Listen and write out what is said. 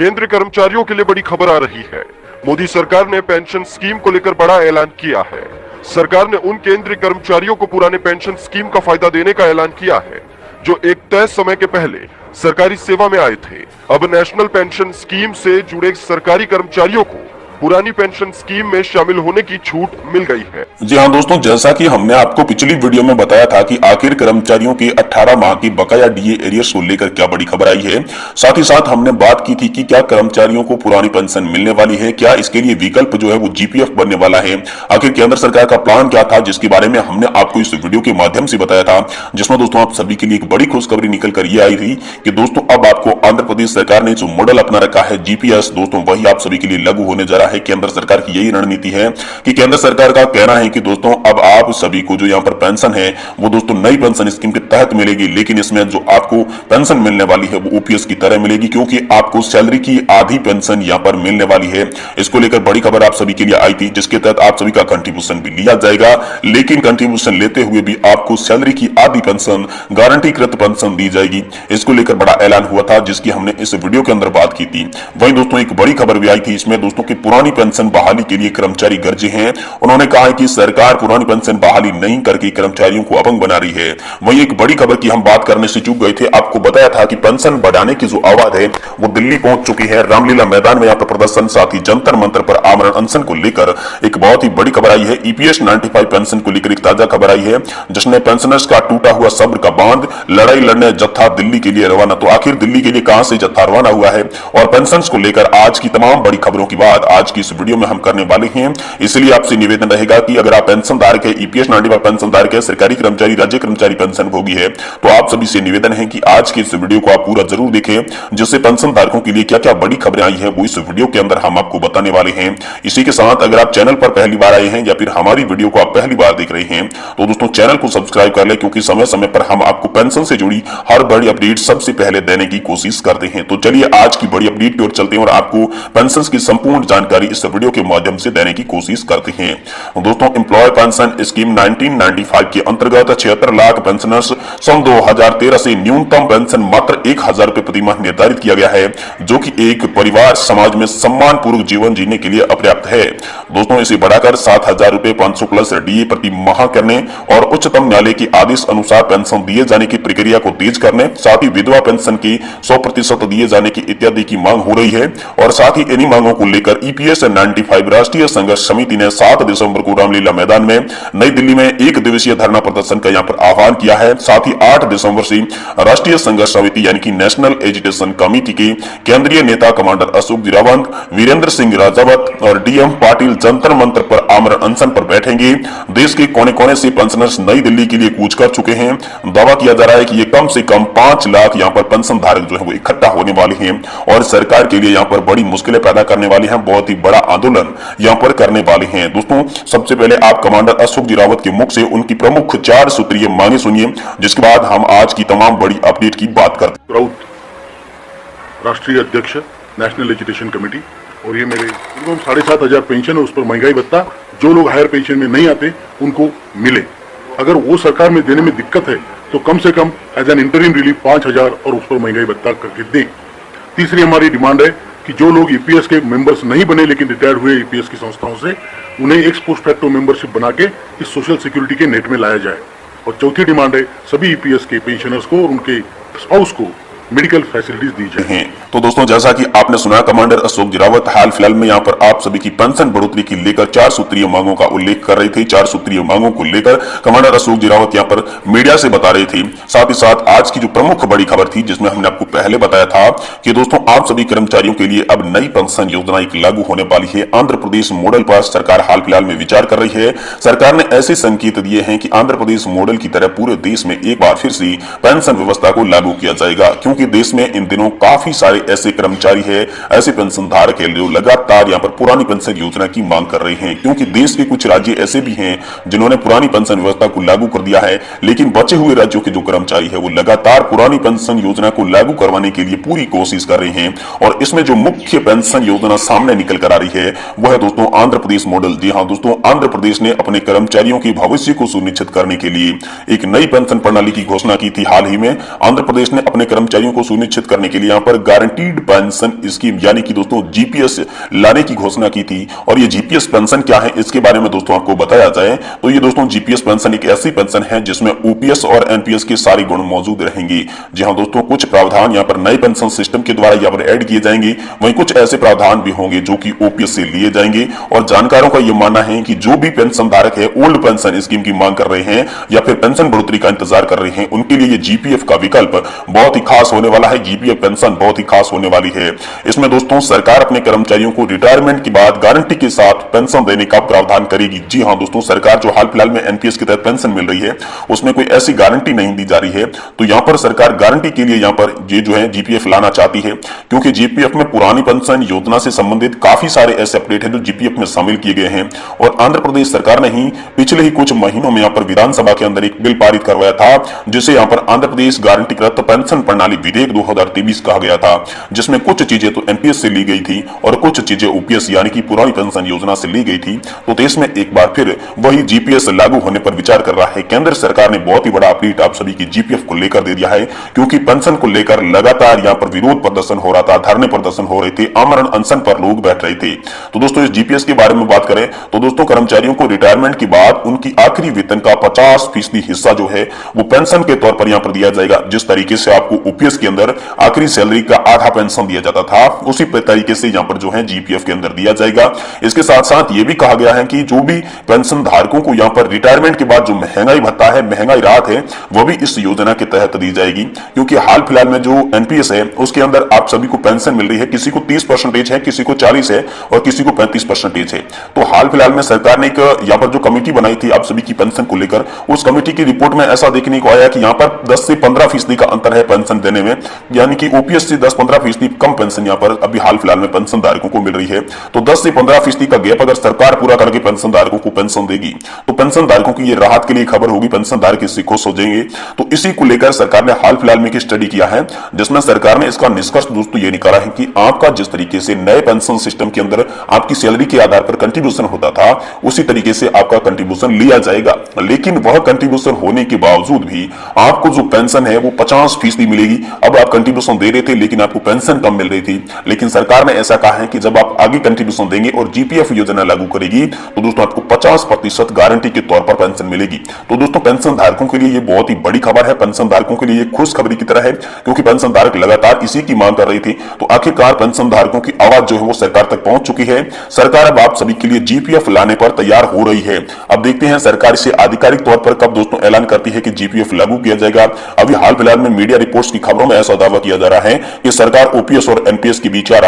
केंद्रीय कर्मचारियों के लिए बड़ी खबर आ रही है। मोदी सरकार ने पेंशन स्कीम को लेकर बड़ा ऐलान किया है। सरकार ने उन केंद्रीय कर्मचारियों को पुराने पेंशन स्कीम का फायदा देने का ऐलान किया है जो एक तय समय के पहले सरकारी सेवा में आए थे। अब नेशनल पेंशन स्कीम से जुड़े सरकारी कर्मचारियों को पुरानी पेंशन स्कीम में शामिल होने की छूट मिल गई है। जी हाँ दोस्तों, जैसा कि हमने आपको पिछली वीडियो में बताया था कि आखिर कर्मचारियों के 18 माह की बकाया डीए एरियर्स को लेकर क्या बड़ी खबर आई है। साथ ही साथ हमने बात की थी कि क्या कर्मचारियों को पुरानी पेंशन मिलने वाली है, क्या इसके लिए विकल्प जो है वो जीपीएफ बनने वाला है, आखिर केंद्र सरकार का प्लान क्या था, जिसके बारे में हमने आपको इस वीडियो के माध्यम से बताया था। जिसमें दोस्तों आप सभी के लिए एक बड़ी खुशखबरी निकल कर ये आई थी कि दोस्तों अब आपको आंध्र प्रदेश सरकार ने जो मॉडल अपना रखा है जीपीएस, दोस्तों वही आप सभी के लिए लागू होने जा रहा है। केंद्र सरकार यही रणनीति है कि केंद्र सरकार का कहना है कि दोस्तों अब आप सभी को जो यहाँ पर पेंशन है वो दोस्तों नई पेंशन स्कीम के तहत मिलेगी, लेकिन इसमें जो आपको पेंशन मिलने वाली है वो ओपीएस की तरह मिलेगी, क्योंकि आपको सैलरी की आधी पेंशन यहाँ पर मिलने वाली है। इसको लेकर बड़ी खबर आप सभी के लिए आई थी, जिसके तहत आप सभी का कंट्रीब्यूशन भी लिया जाएगा, लेकिन कंट्रीब्यूशन लेते हुए भी आपको सैलरी की आधी पेंशन गारंटीकृत पेंशन दी जाएगी। इसको लेकर बड़ा ऐलान हुआ था, जिसकी हमने इस वीडियो के अंदर बात की थी। वहीं दोस्तों एक बड़ी खबर भी आई थी इसमें दोस्तों की पुरानी पेंशन बहाली के लिए कर्मचारी गरजे हैं। उन्होंने कहा है कि सरकार पुरानी पेंशन बहाली नहीं करके कर्मचारियों को अपंग बना रही है। वही एक बड़ी खबर की हम बात करने से चूक गए थे। आपको बताया था कि पेंशन बढ़ाने की जो आवाज है वो दिल्ली पहुंच चुकी है। रामलीला मैदान में यहाँ पर प्रदर्शन, साथ ही जंतर मंतर पर आमरण अनशन को लेकर एक बहुत ही बड़ी खबर आई है। ईपीएस 95 पेंशन को लेकर एक ताजा खबर आई है, जिसने पेंशनर्स का टूटा हुआ सब्र का बांध, लड़ाई लड़ने जत्था दिल्ली के लिए रवाना। तो आखिर दिल्ली के लिए कहां से जत्था रवाना हुआ है और पेंशन को लेकर आज की तमाम बड़ी खबरों की बात आज की इस वीडियो में हम करने वाले हैं। इसलिए आपसे निवेदन रहेगा कि अगर आप पेंशन धारक है, ईपीएस 95 पेंशन धारक है, सरकारी कर्मचारी, राज्य कर्मचारी पेंशन भोगी है, तो आप सभी से निवेदन है कि आज की इस वीडियो को आप पूरा जरूर देखें, जिससे पेंशन धारकों के लिए क्या क्या बड़ी खबरें आई है वो इस वीडियो के अंदर हम आपको बताने वाले हैं। इसी के साथ अगर आप चैनल पर पहली बार आए हैं या फिर हमारी वीडियो को आप पहली बार देख रहे हैं तो दोस्तों चैनल को सब्सक्राइब कर ले, क्योंकि समय समय पर हम आपको पेंशन से जुड़ी हर बड़ी अपडेट सबसे पहले देने की कोशिश करते हैं। तो चलिए आज की बड़ी अपडेट की ओर चलते हैं और आपको पेंशन की संपूर्ण जानकारी इस वीडियो के माध्यम से देने की कोशिश करते हैं। दोस्तों एम्प्लॉय पेंशन स्कीम 1995 के अंतर्गत 76 लाख पेंशनर्स सन 2013 से न्यूनतम पेंशन मात्र 1000 रुपए प्रति माह निर्धारित किया गया है, जो कि एक परिवार समाज में सम्मान पूर्वक जीवन जीने के लिए अपर्याप्त है। दोस्तों इसे बढ़ाकर 7000 रुपए 500 प्लस डीए प्रति माह करने और उच्चतम न्यायालय के आदेश अनुसार पेंशन दिए जाने की प्रक्रिया को तेज करने, साथ ही विधवा पेंशन की 100% दिए जाने की इत्यादि की मांग हो रही है। और साथ ही इन्हीं मांगों को लेकर ईपीएस 95 राष्ट्रीय संघर्ष समिति ने 7 दिसंबर को रामलीला मैदान में नई दिल्ली में एक दिवसीय धरना प्रदर्शन का यहाँ पर आह्वान किया है। साथ ही 8 दिसंबर से राष्ट्रीय संघर्ष समिति यानी कि नेशनल एजुटेशन कमेटी के केंद्रीय नेता कमांडर अशोक जिरावत, वीरेंद्र सिंह राजावत और डीएम पाटिल जंतर मंतर पर आमरण अनशन पर बैठेंगे। देश के कोने कोने से पेंशनर्स नई दिल्ली के लिए कूच कर चुके हैं। दावा किया जा रहा है कि ये कम से कम 5 लाख यहाँ पर पेंशन धारक जो है वो इकट्ठा होने वाले हैं और सरकार के लिए यहाँ पर बड़ी मुश्किलें पैदा करने वाले हैं, बहुत ही बड़ा आंदोलन यहाँ पर करने वाले हैं। दोस्तों सबसे पहले आप कमांडर अशोक जिरावत के मुख से उनकी प्रमुख 4 सूत्रीय मांगे सुनिए, जिसके बाद हम आज की तमाम बड़ी अपडेट की बात करते हैं। राष्ट्रीय अध्यक्ष नेशनल एजुकेशन कमेटी, और ये मेरे 7500 पेंशन है, उस पर महंगाई भत्ता जो लोग हायर पेंशन में नहीं आते उनको मिले। अगर वो सरकार में देने में दिक्कत है तो कम से कम एज एन इंटरिम रिलीफ 5000 और उस पर महंगाई भत्ता करके दें। तीसरी हमारी डिमांड है कि जो लोग ईपीएस के मेंबर्स नहीं बने लेकिन रिटायर्ड हुए ईपीएस की संस्थाओं से, उन्हें एक्स पोस्ट फैक्टो मेंबरशिप बना के इस सोशल सिक्योरिटी के नेट में लाया जाए। और चौथी डिमांड है सभी ईपीएस के पेंशनर्स को और उनके स्पाउस को मेडिकल फैसिलिटीज दी जाए। तो दोस्तों जैसा कि आपने सुना, कमांडर अशोक जिरावत हाल फिलहाल में यहाँ पर आप सभी की पेंशन बढ़ोतरी की लेकर 4 सूत्रीय मांगों का उल्लेख कर रहे थे। 4 सूत्रीय मांगों को लेकर कमांडर अशोक जिरावत यहाँ पर मीडिया से बता रहे थे। साथ ही साथ आज की जो प्रमुख बड़ी खबर थी, जिसमें हमने आपको पहले बताया था कि दोस्तों आप सभी कर्मचारियों के लिए अब नई पेंशन योजना एक लागू होने वाली है। आंध्र प्रदेश मॉडल पर सरकार हाल फिलहाल में विचार कर रही है। सरकार ने ऐसे संकेत दिए हैं कि आंध्र प्रदेश मॉडल की तरह पूरे देश में एक बार फिर से पेंशन व्यवस्था को लागू किया जाएगा, क्योंकि देश में इन दिनों काफी सारे ऐसे कर्मचारी है, ऐसे पेंशन धारक है जो लगातार यहाँ पर पुरानी पेंशन योजना की मांग कर रहे हैं। क्योंकि देश के कुछ राज्य ऐसे भी हैं जिन्होंने पुरानी पेंशन व्यवस्था को लागू कर दिया है, लेकिन बचे हुए राज्यों के जो कर्मचारी है वो लगातार पुरानी पेंशन योजना को लागू करवाने के लिए पूरी कोशिश कर रहे हैं। और इसमें जो मुख्य पेंशन योजना सामने निकल कर आ रही है वो है दोस्तों आंध्र प्रदेश मॉडल। जी हाँ दोस्तों, आंध्र प्रदेश ने अपने कर्मचारियों के भविष्य को सुनिश्चित करने के लिए एक नई पेंशन प्रणाली की घोषणा की थी। हाल ही में आंध्र प्रदेश ने अपने कर्मचारियों को सुनिश्चित करने के लिए यहाँ पर गारंटी गारंटीड पेंशन स्कीम यानी कि दोस्तों जीपीएस लाने की घोषणा की थी। और ये जीपीएस पेंशन क्या है इसके बारे में दोस्तों आपको बताया जाए तो ये दोस्तों जीपीएस पेंशन एक ऐसी पेंशन है जिसमें ओपीएस और एनपीएस के सारे गुण मौजूद रहेंगे। जी हाँ दोस्तों, कुछ प्रावधान यहाँ पर नए पेंशन सिस्टम के द्वारा यहाँ पर ऐड किए जाएंगे, वहीं कुछ ऐसे प्रावधान भी होंगे जो कि ओपीएस से लिए जाएंगे। और जानकारों का यह मानना है कि जो भी पेंशन धारक है ओल्ड पेंशन स्कीम की मांग कर रहे हैं या फिर पेंशन बढ़ोतरी का इंतजार कर रहे हैं, उनके लिए ये जीपीएफ का विकल्प बहुत ही खास होने वाला है। जीपीएफ पेंशन बहुत ही खास होने वाली है। इसमें दोस्तों सरकार अपने कर्मचारियों को रिटायरमेंट के बाद गारंटी के साथ पेंशन देने का प्रावधान करेगी। जी हाँ दोस्तों, सरकार जो हाल फिलहाल में एनपीएस के तहत पेंशन मिल रही है उसमें कोई ऐसी गारंटी नहीं दी जा रही है, तो यहाँ पर सरकार गारंटी के लिए यहाँ पर ये जो है जीपीएफ लाना चाहती है। क्योंकि जीपीएफ में पुरानी पेंशन योजना से संबंधित काफी सारे ऐसे अपडेट हैं जो जीपीएफ में शामिल किए गए हैं। और आंध्र प्रदेश सरकार ने ही पिछले ही कुछ महीनों में यहाँ पर विधानसभा के अंदर एक बिल पारित करवाया था जिसे यहाँ पर आंध्र प्रदेश गारंटीकृत पेंशन प्रणाली विधेयक 2023 कहा गया था, जिसमें कुछ चीजें तो एनपीएस से ली गई थी और कुछ चीजें ओपीएस यानी कि पुरानी पेंशन योजना से ली गई थी। तो देश में एक बार फिर वही जीपीएस लागू होने पर विचार कर रहा है। केंद्र सरकार ने बहुत ही बड़ा अपडेट आप सभी की जीपीएफ को लेकर दे दिया है, क्योंकि पेंशन को लेकर लगातार यहाँ पर विरोध प्रदर्शन हो रहा था, धरने प्रदर्शन हो रहे थे, आमरण अनशन पर लोग बैठ रहे थे। तो दोस्तों इस जीपीएस के बारे में बात करें तो दोस्तों कर्मचारियों को रिटायरमेंट के बाद उनकी आखिरी वेतन का 50% हिस्सा जो है वो पेंशन के तौर पर यहाँ पर दिया जाएगा। जिस तरीके से आपको ओपीएस के अंदर आखिरी सैलरी का आधा पेंशन दिया जाता था, उसी तरीके से यहाँ पर जो है जीपीएफ के अंदर दिया जाएगा। इसके साथ साथ ये भी कहा गया है कि जो भी पेंशन धारकों को यहाँ पर रिटायरमेंट के बाद जो महंगाई भत्ता है, महंगाई राहत है, वो भी इस योजना के तहत दी जाएगी। क्योंकि हाल फिलहाल में जो एनपीएस है उसके अंदर आप सभी को पेंशन मिल रही है, किसी को 30% है, किसी को 40 है और किसी को 35% है। तो हाल फिलहाल में सरकार ने एक यहाँ पर जो कमेटी बनाई थी आप सभी की पेंशन को लेकर, उस कमेटी की रिपोर्ट में ऐसा देखने को आया कि यहाँ पर 10 से 15% का अंतर है पेंशन देने में, यानी कि ओपीएस से 10-15% कम पेंशन यहाँ पर अभी हाल फिलहाल में पेंशन धारकों को मिल रही है। तो 10 से 15% का गैप अगर सरकार पूरा करके पेंशन धारकों को पेंशन देगी तो पेंशन धारकों की ये राहत के लिए खबर होगी, पेंशन धारक इससे खुश हो जाएंगे। तो इसी को लेकर सरकार ने हाल फिलहाल में एक स्टडी किया है जिसमें सरकार ने इसका निष्कर्ष दोस्तों ये निकाला है कि आपका जिस तरीके से नए पेंशन सिस्टम के अंदर आपकी सैलरी के आधार पर कंट्रीब्यूशन होता था उसी तरीके से आपका कंट्रीब्यूशन लिया जाएगा। लेकिन वह कंट्रीब्यूशन होने के बावजूद भी आपको जो पेंशन है वो 50% मिलेगी। अब आप कंट्रीब्यूशन दे रहे थे लेकिन आपको पेंशन कम मिल रही थी, लेकिन सरकार ने ऐसा कहा है कि जब आप आगे कंट्रीब्यूशन देंगे और जीपीएफ योजना लागू करेगी तो दोस्तों आपको 50% गारंटी के तौर पर पेंशन मिलेगी। तो दोस्तों पेंशन धारकों के लिए ये बहुत ही बड़ी खबर है, पेंशन धारकों के लिए ये खुशखबरी की तरह है, क्योंकि पेंशन धारक लगातार इसी की मांग कर रही थी। तो आखिरकार पेंशन धारकों की आवाज जो है वो सरकार तक पहुंच चुकी है। सरकार अब आप सभी के लिए जीपीएफ लाने पर तैयार हो रही है। अब देखते हैं सरकार इसे आधिकारिक तौर पर कब दोस्तों ऐलान करती है कि जीपीएफ लागू किया जाएगा। अभी हाल फिलहाल में मीडिया रिपोर्ट्स की खबरों में ऐसा दावा किया जा रहा है कि सरकार ओपीएस और एनपीएस के बीच या